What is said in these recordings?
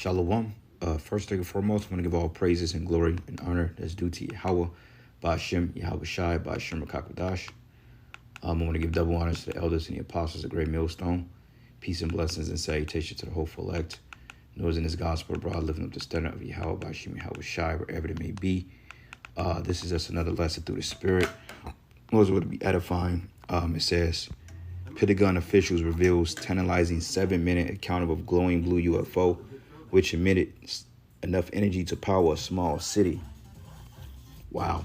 Shalom. First and foremost, I want to give all praises and glory and honor that's due to Yahweh, Ba'ashem, Yahweh Shai, Ba'ashem Rakakadash. I want to give double honors to the elders and the apostles of Great Millstone. Peace and blessings and salutation to the hopeful elect. Those in this gospel abroad, living up the standard of Yahweh, Ba'ashem, Yahweh Shai, wherever it may be. This is just another lesson through the Spirit. Those would be edifying. It says, Pentagon officials reveals tantalizing 7-minute account of glowing blue UFO, which emitted enough energy to power a small city. Wow.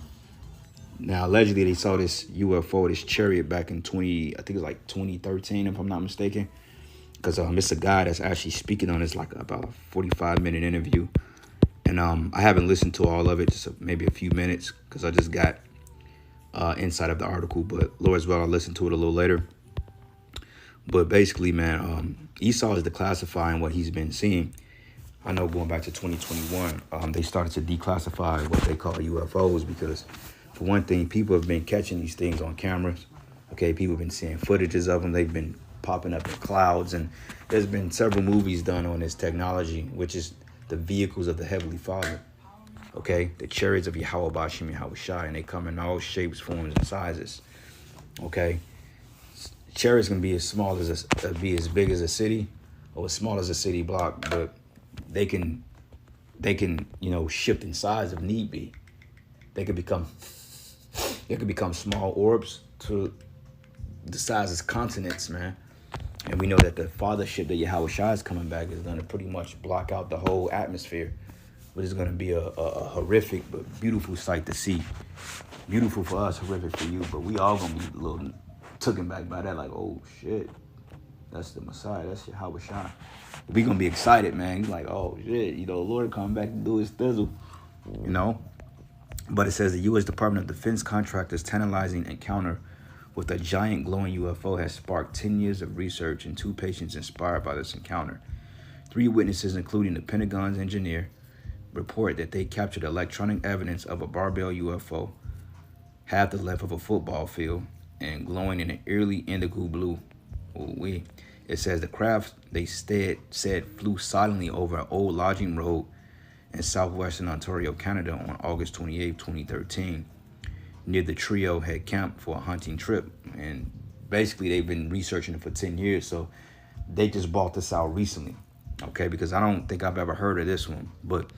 Now, allegedly, they saw this UFO, this chariot, back in I think it was like 2013, if I'm not mistaken. Because it's a guy that's actually speaking on this, like about a 45-minute interview. And I haven't listened to all of it, just maybe a few minutes, because I just got inside of the article. But Lord's well, I'll listen to it a little later. But basically, man, Esau is declassifying what he's been seeing. I know going back to 2021, they started to declassify what they call UFOs because, for one thing, people have been catching these things on cameras. Okay, people have been seeing footages of them. They've been popping up in clouds. And there's been several movies done on this technology, which is the vehicles of the Heavenly Father. Okay, the chariots of Yahweh, Ba'ashem, Yahweh Shai, and they come in all shapes, forms, and sizes. Okay. Chariots can be as small as be as big as a city, or as small as a city block, but they can shift in size if need be. They could become small orbs to the size of continents, man. And we know that the fathership that Yahweh Shai is coming back is going to pretty much block out the whole atmosphere, which is going to be a horrific but beautiful sight to see. Beautiful for us, horrific for you, but we all gonna be a little taken back by that, like, oh shit, that's the Messiah, that's Yahweh Shai. We gonna be excited, man. Like, oh shit, the Lord coming back to do his thizzle, But it says the U.S. Department of Defense contractor's tantalizing encounter with a giant glowing UFO has sparked 10 years of research and 2 patients inspired by this encounter. 3 witnesses, including the Pentagon's engineer, report that they captured electronic evidence of a barbel UFO, half the length of a football field, and glowing in an eerily indigo blue. It says the craft, they said flew silently over an old logging road in southwestern Ontario, Canada on August 28, 2013. Near the trio had camped for a hunting trip. And basically they've been researching it for 10 years. So they just bought this out recently. Okay, because I don't think I've ever heard of this one. But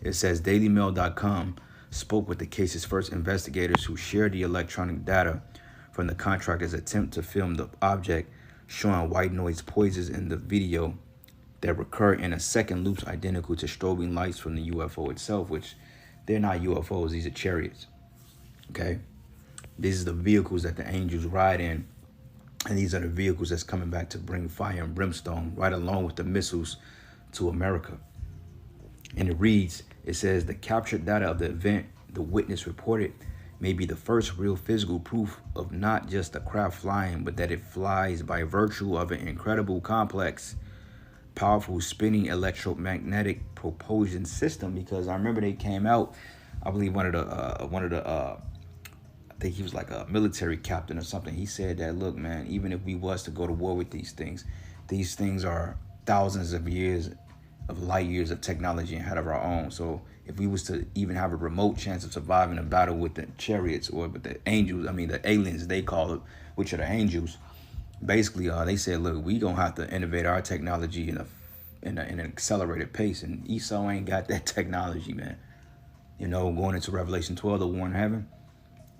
it says dailymail.com spoke with the case's first investigators who shared the electronic data from the contractor's attempt to film the object, showing white noise poises in the video that recur in a second loops identical to strobing lights from the UFO itself, which they're not UFOs, these are chariots. Okay? These are the vehicles that the angels ride in, and these are the vehicles that's coming back to bring fire and brimstone right along with the missiles to America. And it says the captured data of the event the witness reported may be the first real physical proof of not just the craft flying, but that it flies by virtue of an incredible, complex, powerful spinning electromagnetic propulsion system. Because I remember they came out, I believe one of the I think he was like a military captain or something. He said that, look, man, even if we was to go to war with these things are thousands of years of light years of technology ahead of our own. So if we was to even have a remote chance of surviving a battle with the chariots or with the angels, the aliens they call it, which are the angels, basically they said, look, we gonna have to innovate our technology in an accelerated pace, and Esau ain't got that technology, man. Going into Revelation 12, the war in heaven,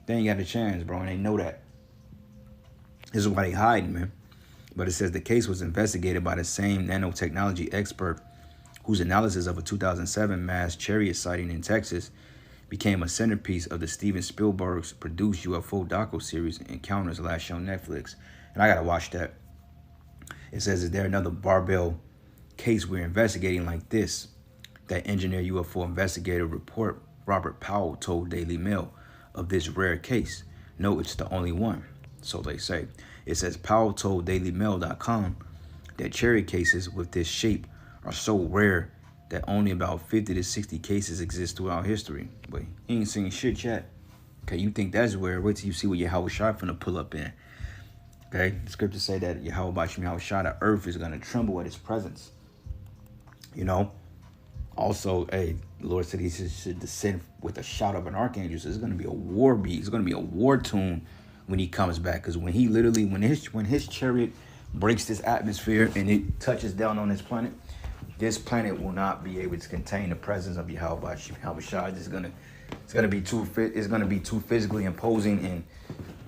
they ain't got a chance, bro, and they know that. This is why they hiding, man. But it says the case was investigated by the same nanotechnology expert whose analysis of a 2007 mass chariot sighting in Texas became a centerpiece of the Steven Spielberg's produced UFO docu-series Encounters last shown on Netflix. And I gotta watch that. It says, is there another barbell case we're investigating like this? That engineer UFO investigator report Robert Powell told Daily Mail of this rare case. No, it's the only one, so they say. It says Powell told dailymail.com that chariot cases with this shape are so rare that only about 50 to 60 cases exist throughout history. But he ain't seen shit yet. Okay, you think that's rare? Wait till you see what Yahweh Shai finna pull up in. Okay, the scriptures say that Yahweh Ba'ashem Yahweh Shai, the earth is gonna tremble at his presence. Also, hey, the Lord said he should descend with a shout of an archangel. So it's going to be a war beat. It's going to be a war tune when he comes back. Because when he literally, when his chariot breaks this atmosphere and it touches down on this planet will not be able to contain the presence of Yahweh Shai. It's gonna be too physically imposing and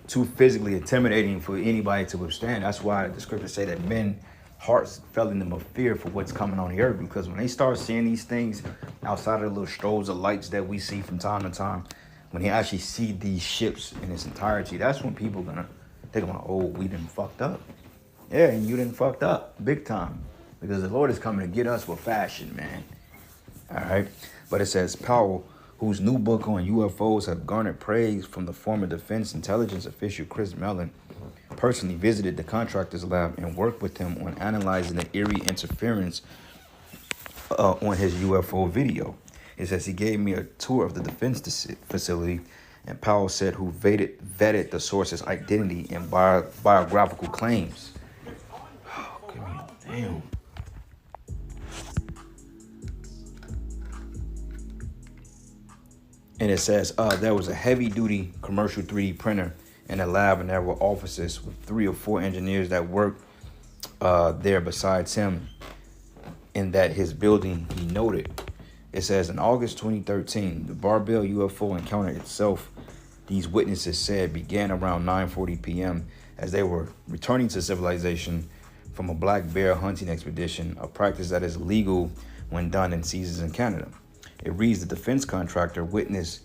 too physically intimidating for anybody to withstand. That's why the scriptures say that men hearts fell in them of fear for what's coming on the earth, because when they start seeing these things outside of the little strobes of lights that we see from time to time, when they actually see these ships in its entirety, that's when people they're gonna, oh, we done fucked up. Yeah, and you done fucked up big time, because the Lord is coming to get us with fashion, man. All right, but it says Powell, whose new book on UFOs have garnered praise from the former Defense Intelligence official Chris Mellon, personally visited the contractor's lab and worked with him on analyzing the eerie interference on his UFO video. It says he gave me a tour of the defense facility, and Powell said who vetted the source's identity and biographical claims. Oh, give me damn. And it says there was a heavy-duty commercial 3D printer in a lab, and there were offices with 3 or 4 engineers that worked there besides him in that his building, he noted. It says in August 2013, the barbel UFO encounter itself, these witnesses said, began around 9:40 p.m. as they were returning to civilization from a black bear hunting expedition, a practice that is legal when done in seasons in Canada. It reads the defense contractor witness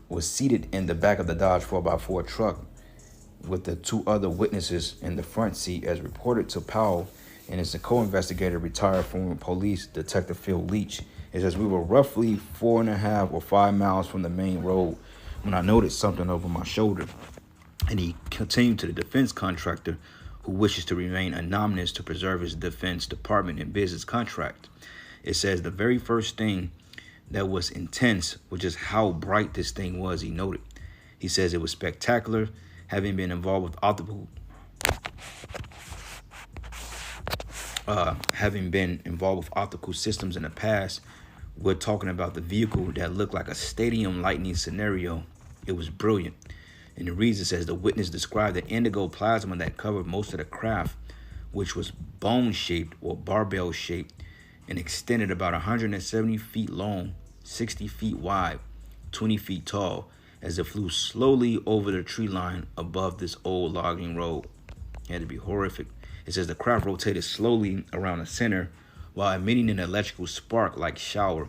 was seated in the back of the Dodge 4x4 truck with the 2 other witnesses in the front seat, as reported to Powell and his co-investigator, retired former police detective Phil Leach. It says we were roughly 4.5 or 5 miles from the main road when I noticed something over my shoulder. And he continued to the defense contractor, who wishes to remain anonymous to preserve his Defense Department and business contract. It says the very first thing that was intense was just how bright this thing was, he noted. He says it was spectacular, having been involved with optical systems in the past. We're talking about the vehicle that looked like a stadium lightning scenario. It was brilliant. And the reason says the witness described the indigo plasma that covered most of the craft, which was bone-shaped or barbell-shaped, and extended about 170 feet long, 60 feet wide, 20 feet tall, as it flew slowly over the tree line above this old logging road. It had to be horrific. It says the craft rotated slowly around the center while emitting an electrical spark-like shower,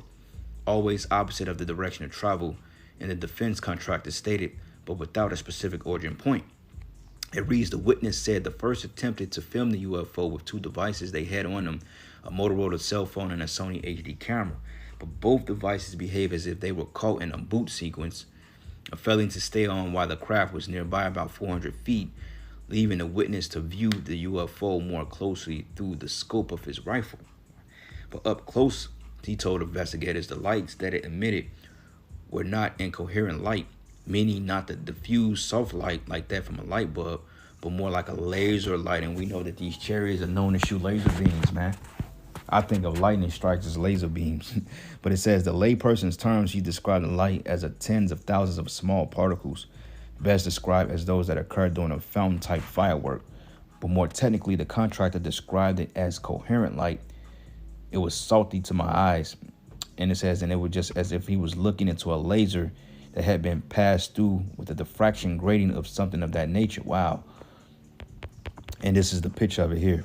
always opposite of the direction of travel, and the defense contractor stated, but without a specific origin point. It reads, the witness said the first attempted to film the UFO with 2 devices they had on them, a Motorola cell phone and a Sony HD camera. But both devices behaved as if they were caught in a boot sequence, failing to stay on while the craft was nearby about 400 feet, leaving the witness to view the UFO more closely through the scope of his rifle. But up close, he told investigators the lights that it emitted were not incoherent light, meaning not the diffused soft light like that from a light bulb, but more like a laser light. And we know that these chariots are known to shoot laser beams, man. I think of lightning strikes as laser beams. But it says the layperson's terms, he described the light as a tens of thousands of small particles, best described as those that occur during a fountain-type firework. But more technically, the contractor described it as coherent light. It was salty to my eyes. And it says, and it was just as if he was looking into a laser that had been passed through with a diffraction grating of something of that nature. Wow. And this is the picture of it here.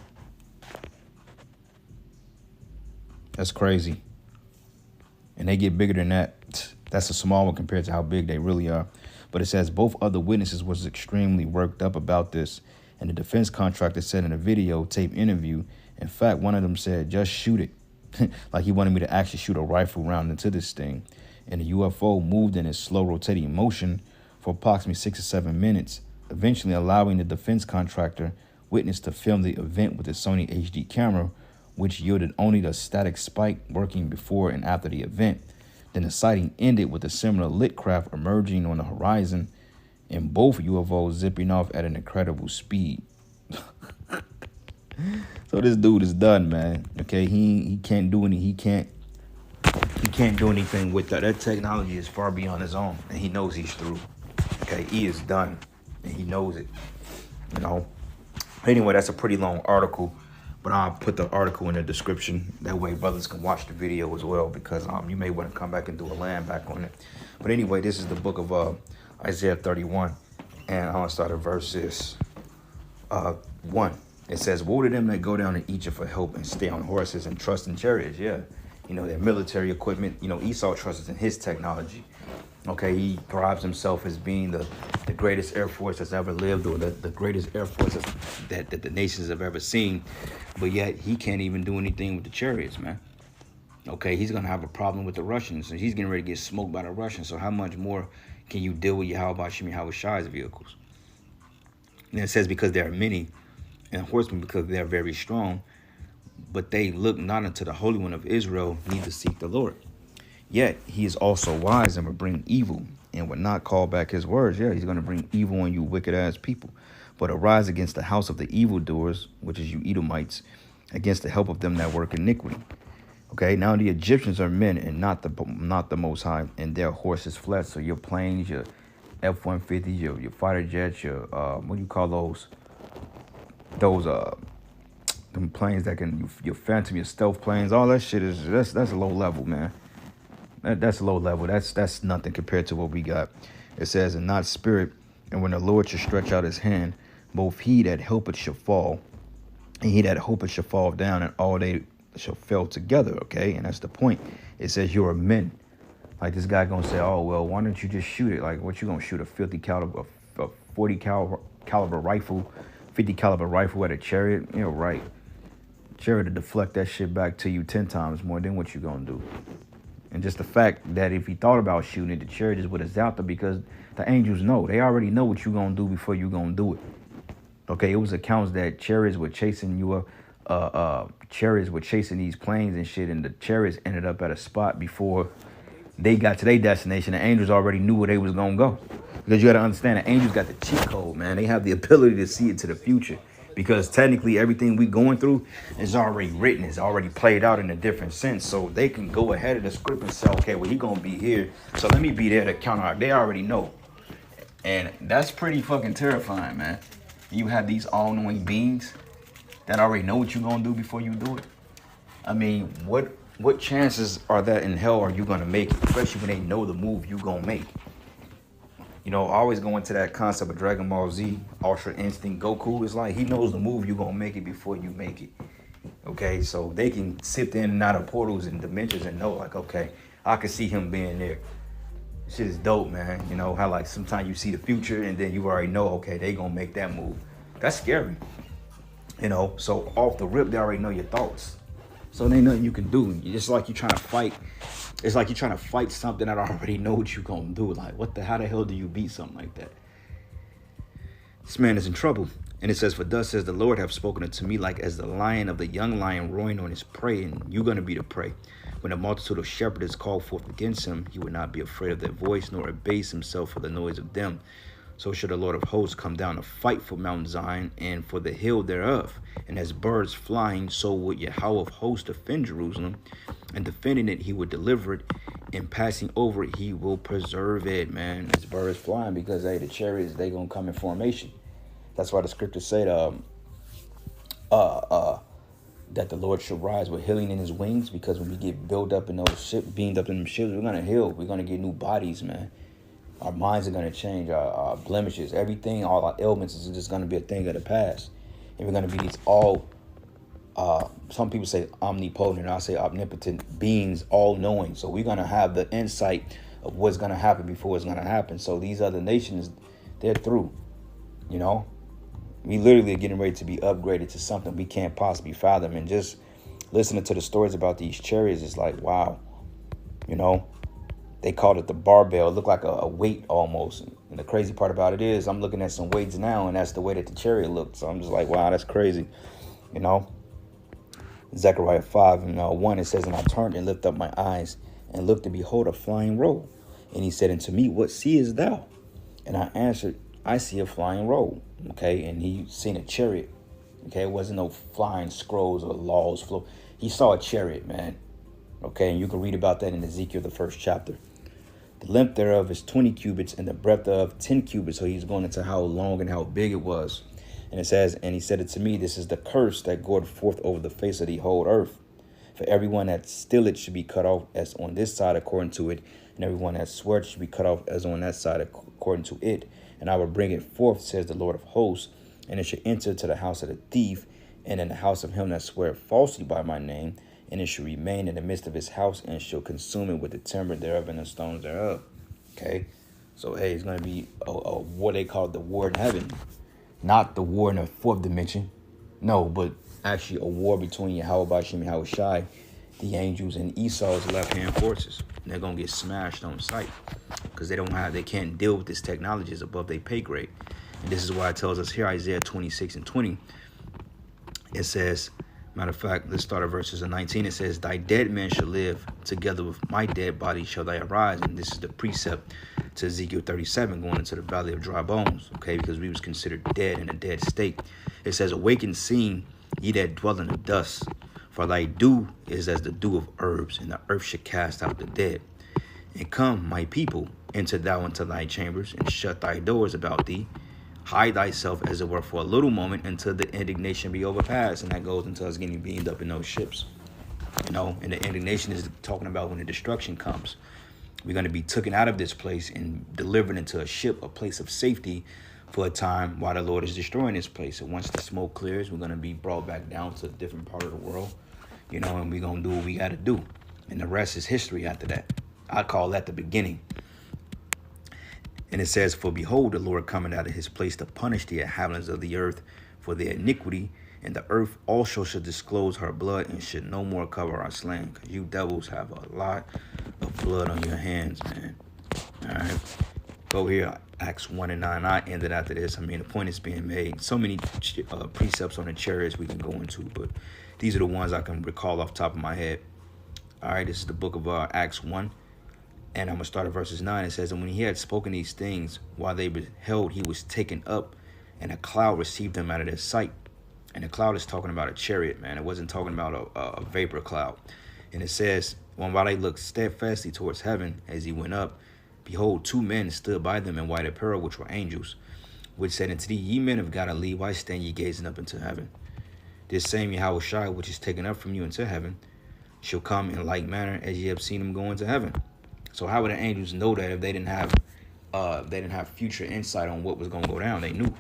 That's crazy. And they get bigger than that. That's a small one compared to how big they really are. But it says both other witnesses was extremely worked up about this. And the defense contractor said in a videotape interview, in fact, one of them said, just shoot it. Like he wanted me to actually shoot a rifle round into this thing. And the UFO moved in its slow rotating motion for approximately 6 or 7 minutes, eventually allowing the defense contractor witness to film the event with his Sony HD camera, which yielded only the static spike working before and after the event. Then the sighting ended with a similar lit craft emerging on the horizon and both UFOs zipping off at an incredible speed. So this dude is done, man. Okay, he can't do any. He can't He can't do anything with that. That technology is far beyond his own, and he knows he's through. Okay, he is done, and he knows it. You know. Anyway, that's a pretty long article, but I'll put the article in the description. That way, brothers can watch the video as well, because you may want to come back and do a land back on it. But anyway, this is the book of Isaiah 31, and I'm gonna start at verses 1. It says, "Woe to them that go down to Egypt for help and stay on horses and trust in chariots." Yeah, you know, their military equipment. You know, Esau trusts in his technology. Okay, he prides himself as being the greatest Air Force that's ever lived, or the greatest Air Force that the nations have ever seen. But yet he can't even do anything with the chariots, man. Okay, he's going to have a problem with the Russians, and he's getting ready to get smoked by the Russians. So how much more can you deal with Yahweh Shai's vehicles? And it says, because there are many, and horsemen because they are very strong, but they look not unto the Holy One of Israel, neither seek the Lord. Yet he is also wise and will bring evil and will not call back his words. Yeah, he's going to bring evil on you wicked ass people. But arise against the house of the evildoers, which is you Edomites, against the help of them that work iniquity. Okay, now the Egyptians are men and not the Most High, and their horses flesh. So your planes, your F-150s, your fighter jets, your what do you call those? Them planes that can your Phantom, your stealth planes, all that shit that's low level, man. That's low level. That's nothing compared to what we got. It says, and not spirit, and when the Lord shall stretch out his hand, both he that helpeth shall fall, and he that hopeth shall fall down, and all they shall fall together. Okay, and that's the point. It says you are men. Like this guy gonna say, oh well, why don't you just shoot it? Like what you gonna shoot a 50 caliber, a 40 caliber rifle, 50 caliber rifle at a chariot? You know, right? Chariot to deflect that shit back to you 10 times more. Then what you gonna do? And just the fact that if he thought about shooting it, the chariots would have zapped him, because the angels know. They already know what you're going to do before you're going to do it. Okay, it was accounts that chariots were chasing chariots were chasing these planes and shit, and the chariots ended up at a spot before they got to their destination. The angels already knew where they was going to go. Because you got to understand, the angels got the cheat code, man. They have the ability to see into the future. Because technically everything we going through is already written, is already played out in a different sense. So they can go ahead of the script and say, okay, well, he gonna be here, so let me be there to counteract. They already know. And that's pretty fucking terrifying, man. You have these all-knowing beings that already know what you're gonna do before you do it. I mean, what chances are that in hell are you gonna make, especially when they know the move you gonna make? You know, always go into that concept of Dragon Ball Z, Ultra Instinct Goku. It's like he knows the move you're going to make it before you make it. Okay, so they can sift in and out of portals and dimensions and know, like, okay, I can see him being there. Shit is dope, man. You know, how like sometimes you see the future and then you already know, okay, they going to make that move. That's scary. You know, so off the rip, they already know your thoughts. So there ain't nothing you can do. It's like you're trying to fight. It's like you're trying to fight something that I already know what you're going to do. Like, how the hell do you beat something like that? This man is in trouble. And it says, for thus says the Lord have spoken unto me, like as the lion of the young lion roaring on his prey, and you're going to be the prey. When a multitude of shepherds call forth against him, he would not be afraid of their voice, nor abase himself for the noise of them. So should the Lord of hosts come down to fight for Mount Zion and for the hill thereof. And as birds flying, so would Yahweh of hosts defend Jerusalem. And defending it, he would deliver it. And passing over it, he will preserve it, man. As birds flying, because hey, the chariots, they gonna come in formation. That's why the scriptures say that the Lord should rise with healing in his wings. Because when we get built up in those ships, beamed up in them ships, we're gonna heal. We're gonna get new bodies, man. Our minds are going to change, our blemishes, everything, all our ailments is just going to be a thing of the past. And we're going to be these some people say omnipotent, and I say omnipotent beings, all-knowing. So we're going to have the insight of what's going to happen before it's going to happen. So these other nations, they're through, you know. We literally are getting ready to be upgraded to something we can't possibly fathom. And just listening to the stories about these chariots is like, wow, you know. They called it the barbel. It looked like a weight almost. And the crazy part about it is I'm looking at some weights now, and that's the way that the chariot looked. So I'm just like, wow, that's crazy. You know, Zechariah 5:1, it says, and I turned and lifted up my eyes and looked, and behold, a flying roll. And he said unto me, what seest thou? And I answered, I see a flying roll. Okay, and he seen a chariot. Okay, it wasn't no flying scrolls or laws flow. He saw a chariot, man. Okay, and you can read about that in Ezekiel, the 1st chapter. The length thereof is 20 cubits, and the breadth thereof 10 cubits. So he's going into how long and how big it was. And it says, and he said it to me, this is the curse that goeth forth over the face of the whole earth. For everyone that stilleth should be cut off as on this side according to it, and everyone that sweareth should be cut off as on that side according to it. And I will bring it forth, says the Lord of hosts, and it shall enter to the house of the thief, and in the house of him that sweareth falsely by my name, and it shall remain in the midst of his house, and shall consume it with the timber thereof and the stones thereof. Okay, so hey, it's going to be a what they call the war in heaven, not the war in the 4th dimension. No, but actually a war between Yahweh and Yahushai, the angels, and Esau's left-hand forces. And they're going to get smashed on sight because they can't deal with this technology. It's above their pay grade. And this is why it tells us here, Isaiah 26:20. It says, matter of fact, let's start at verses 19. It says, thy dead men shall live, together with my dead body shall they arise. And this is the precept to Ezekiel 37, going into the valley of dry bones, okay, because we was considered dead in a dead state. It says, awaken, sing, ye that dwell in the dust, for thy dew is as the dew of herbs, and the earth shall cast out the dead. And come, my people, enter thou into thy chambers, and shut thy doors about thee. Hide thyself, as it were, for a little moment, until the indignation be overpassed. And that goes until us getting beamed up in those ships. You know, and the indignation is talking about when the destruction comes. We're going to be taken out of this place and delivered into a ship, a place of safety for a time while the Lord is destroying this place. And once the smoke clears, we're going to be brought back down to a different part of the world, you know, and we're going to do what we got to do. And the rest is history after that. I call that the beginning. And it says, for behold, the Lord coming out of his place to punish the inhabitants of the earth for their iniquity. And the earth also should disclose her blood and should no more cover our slain. Because you devils have a lot of blood on your hands, man. All right. Go here, Acts 1:9. I ended after this. I mean, the point is being made. So many precepts on the chariots we can go into, but these are the ones I can recall off the top of my head. All right, this is the book of Acts 1. And I'm going to start at verses 9. It says, and when he had spoken these things, while they beheld, he was taken up, and a cloud received him out of their sight. And the cloud is talking about a chariot, man. It wasn't talking about a vapor cloud. And it says, while they looked steadfastly towards heaven as he went up, behold, 2 men stood by them in white apparel, which were angels, which said unto thee, ye men of Galilee, why stand ye gazing up into heaven? This same Yahushua, which is taken up from you into heaven, shall come in like manner as ye have seen him go into heaven. So how would the angels know that if they didn't have future insight on what was going to go down? They knew.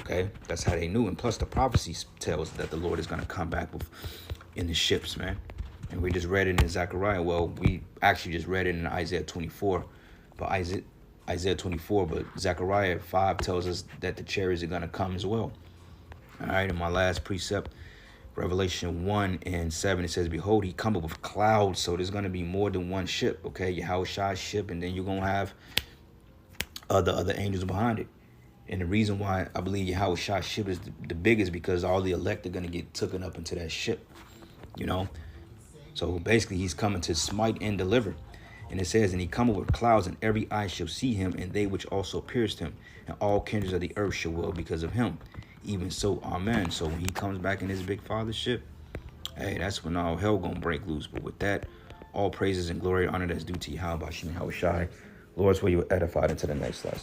Okay, that's how they knew. And plus the prophecy tells that the Lord is going to come back in the ships, man. And we just read it in Zechariah. Well, we actually just read it in Isaiah 24. But Isaiah 24, but Zechariah 5 tells us that the chariots are going to come as well. All right, and my last precept, Revelation 1:7, it says, behold, he cometh with clouds. So there's going to be more than one ship, okay? Yahushua's ship, and then you're going to have the other angels behind it. And the reason why I believe Yahushua's ship is the biggest, because all the elect are going to get taken up into that ship, you know? So basically, he's coming to smite and deliver. And it says, and he cometh with clouds, and every eye shall see him, and they which also pierced him, and all kindreds of the earth shall wail because of him. Even so, amen. So when he comes back in his big father ship, hey, that's when all hell gonna break loose. But with that, all praises and glory and honor that's due to Yahweh Bashem Yahushai. Lord's where you were edified into the next lesson.